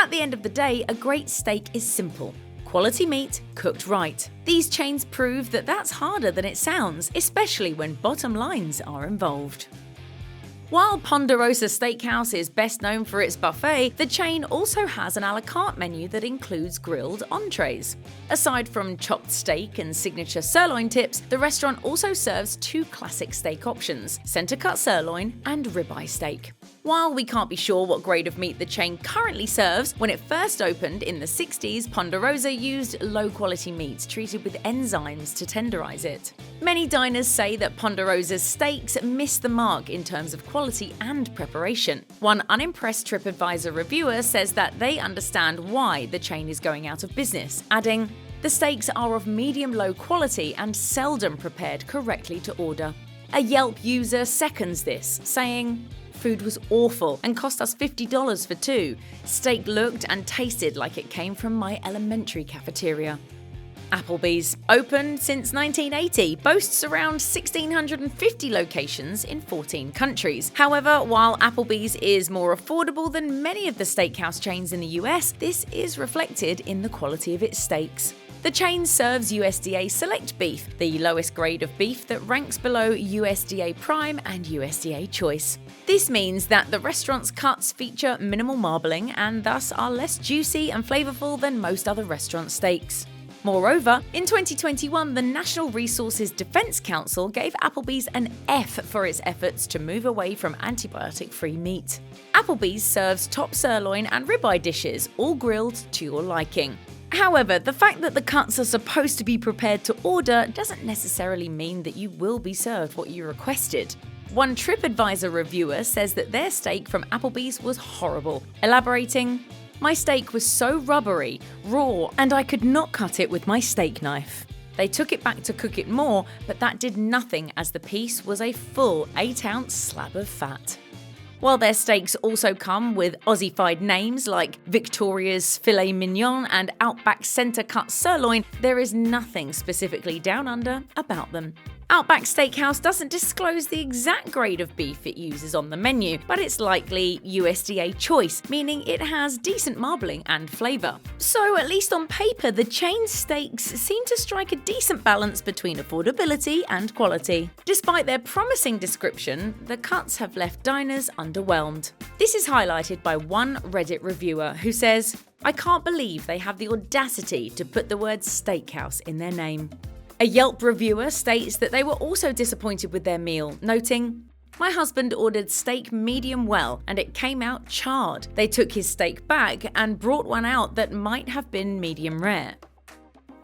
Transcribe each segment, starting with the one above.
At the end of the day, a great steak is simple. Quality meat, cooked right. These chains prove that that's harder than it sounds, especially when bottom lines are involved. While Ponderosa Steakhouse is best known for its buffet, the chain also has an a la carte menu that includes grilled entrees. Aside from chopped steak and signature sirloin tips, the restaurant also serves two classic steak options: center-cut sirloin and ribeye steak. While we can't be sure what grade of meat the chain currently serves, when it first opened in the 60s, Ponderosa used low-quality meats treated with enzymes to tenderize it. Many diners say that Ponderosa's steaks miss the mark in terms of quality and preparation. One unimpressed TripAdvisor reviewer says that they understand why the chain is going out of business, adding, "The steaks are of medium-low quality and seldom prepared correctly to order." A Yelp user seconds this, saying, "Food was awful and cost us $50 for two. Steak looked and tasted like it came from my elementary cafeteria." Applebees, opened since 1980, boasts around 1,650 locations in 14 countries. However, while Applebees is more affordable than many of the steakhouse chains in the US, this is reflected in the quality of its steaks. The chain serves USDA Select beef, the lowest grade of beef that ranks below USDA Prime and USDA Choice. This means that the restaurant's cuts feature minimal marbling and thus are less juicy and flavorful than most other restaurant steaks. Moreover, in 2021, the National Resources Defense Council gave Applebee's an F for its efforts to move away from antibiotic-free meat. Applebee's serves top sirloin and ribeye dishes, all grilled to your liking. However, the fact that the cuts are supposed to be prepared to order doesn't necessarily mean that you will be served what you requested. One TripAdvisor reviewer says that their steak from Applebee's was horrible, elaborating, "My steak was so rubbery, raw, and I could not cut it with my steak knife. They took it back to cook it more, but that did nothing as the piece was a full 8-ounce slab of fat." While their steaks also come with Aussie-fied names like Victoria's Filet Mignon and Outback Center-Cut Sirloin, there is nothing specifically down under about them. Outback Steakhouse doesn't disclose the exact grade of beef it uses on the menu, but it's likely USDA Choice, meaning it has decent marbling and flavour. So, at least on paper, the chain's steaks seem to strike a decent balance between affordability and quality. Despite their promising description, the cuts have left diners underwhelmed. This is highlighted by one Reddit reviewer who says, "I can't believe they have the audacity to put the word steakhouse in their name." A Yelp reviewer states that they were also disappointed with their meal, noting, "My husband ordered steak medium well and it came out charred. They took his steak back and brought one out that might have been medium rare."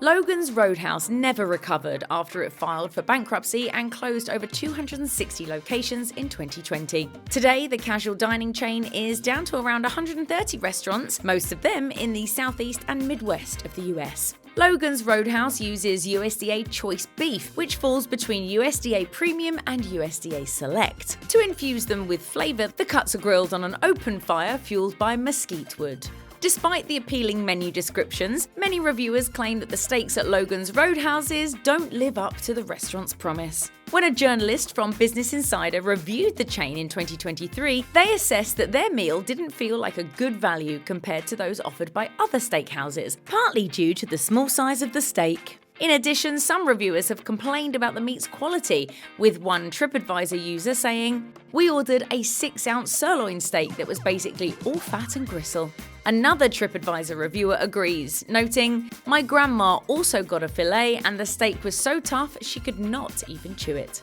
Logan's Roadhouse never recovered after it filed for bankruptcy and closed over 260 locations in 2020. Today, the casual dining chain is down to around 130 restaurants, most of them in the southeast and midwest of the US. Logan's Roadhouse uses USDA Choice beef, which falls between USDA Premium and USDA Select. To infuse them with flavour, the cuts are grilled on an open fire fueled by mesquite wood. Despite the appealing menu descriptions, many reviewers claim that the steaks at Logan's Roadhouses don't live up to the restaurant's promise. When a journalist from Business Insider reviewed the chain in 2023, they assessed that their meal didn't feel like a good value compared to those offered by other steakhouses, partly due to the small size of the steak. In addition, some reviewers have complained about the meat's quality, with one TripAdvisor user saying, "We ordered a 6-ounce sirloin steak that was basically all fat and gristle." Another TripAdvisor reviewer agrees, noting, "My grandma also got a filet and the steak was so tough she could not even chew it."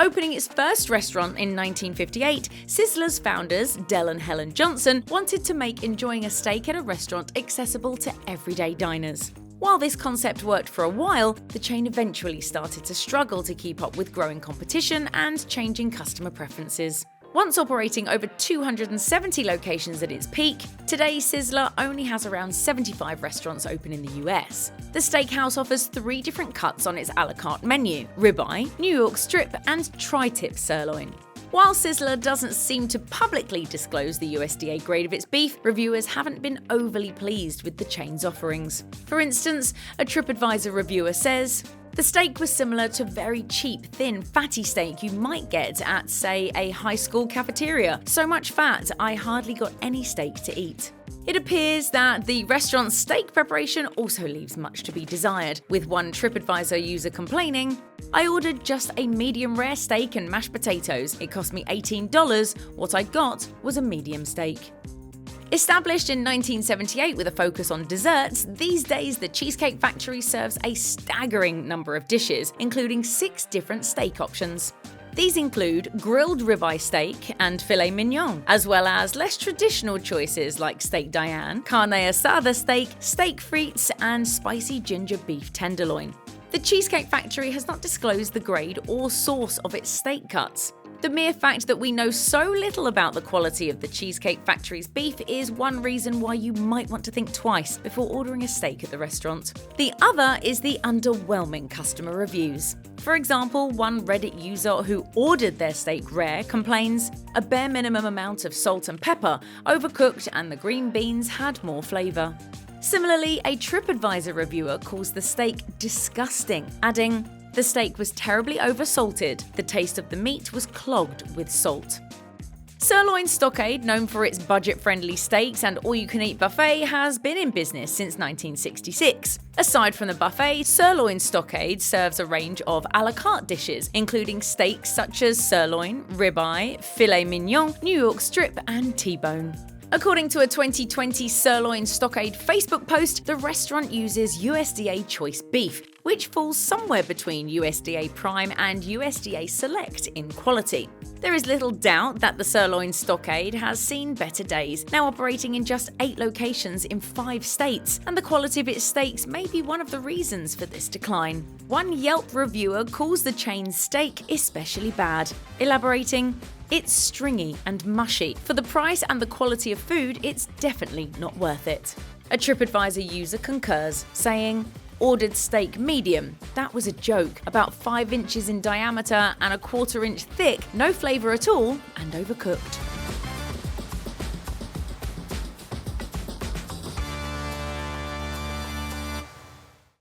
Opening its first restaurant in 1958, Sizzler's founders, Del and Helen Johnson, wanted to make enjoying a steak at a restaurant accessible to everyday diners. While this concept worked for a while, the chain eventually started to struggle to keep up with growing competition and changing customer preferences. Once operating over 270 locations at its peak, today Sizzler only has around 75 restaurants open in the US. The steakhouse offers 3 different cuts on its a la carte menu: ribeye, New York strip, and tri-tip sirloin. While Sizzler doesn't seem to publicly disclose the USDA grade of its beef, reviewers haven't been overly pleased with the chain's offerings. For instance, a TripAdvisor reviewer says, "The steak was similar to very cheap, thin, fatty steak you might get at, say, a high school cafeteria. So much fat, I hardly got any steak to eat." It appears that the restaurant's steak preparation also leaves much to be desired, with one TripAdvisor user complaining, "I ordered just a medium rare steak and mashed potatoes. It cost me $18. What I got was a medium steak." Established in 1978 with a focus on desserts, these days the Cheesecake Factory serves a staggering number of dishes, including 6 different steak options. These include grilled ribeye steak and filet mignon, as well as less traditional choices like steak Diane, carne asada steak, steak frites, and spicy ginger beef tenderloin. The Cheesecake Factory has not disclosed the grade or source of its steak cuts. The mere fact that we know so little about the quality of the Cheesecake Factory's beef is one reason why you might want to think twice before ordering a steak at the restaurant. The other is the underwhelming customer reviews. For example, one Reddit user who ordered their steak rare complains, "A bare minimum amount of salt and pepper, overcooked, and the green beans had more flavour." Similarly, a TripAdvisor reviewer calls the steak disgusting, adding, "The steak was terribly oversalted. The taste of the meat was clogged with salt." Sirloin Stockade, known for its budget-friendly steaks and all-you-can-eat buffet, has been in business since 1966. Aside from the buffet, Sirloin Stockade serves a range of a la carte dishes, including steaks such as sirloin, ribeye, filet mignon, New York strip, and T-bone. According to a 2020 Sirloin Stockade Facebook post, the restaurant uses USDA choice beef, which falls somewhere between USDA Prime and USDA Select in quality. There is little doubt that the Sirloin Stockade has seen better days, now operating in just 8 locations in 5 states, and the quality of its steaks may be one of the reasons for this decline. One Yelp reviewer calls the chain's steak especially bad, elaborating, "It's stringy and mushy. For the price and the quality of food, it's definitely not worth it." A TripAdvisor user concurs, saying, "Ordered steak medium. That was a joke. About 5 inches in diameter and a 1/4 inch thick, no flavour at all, and overcooked."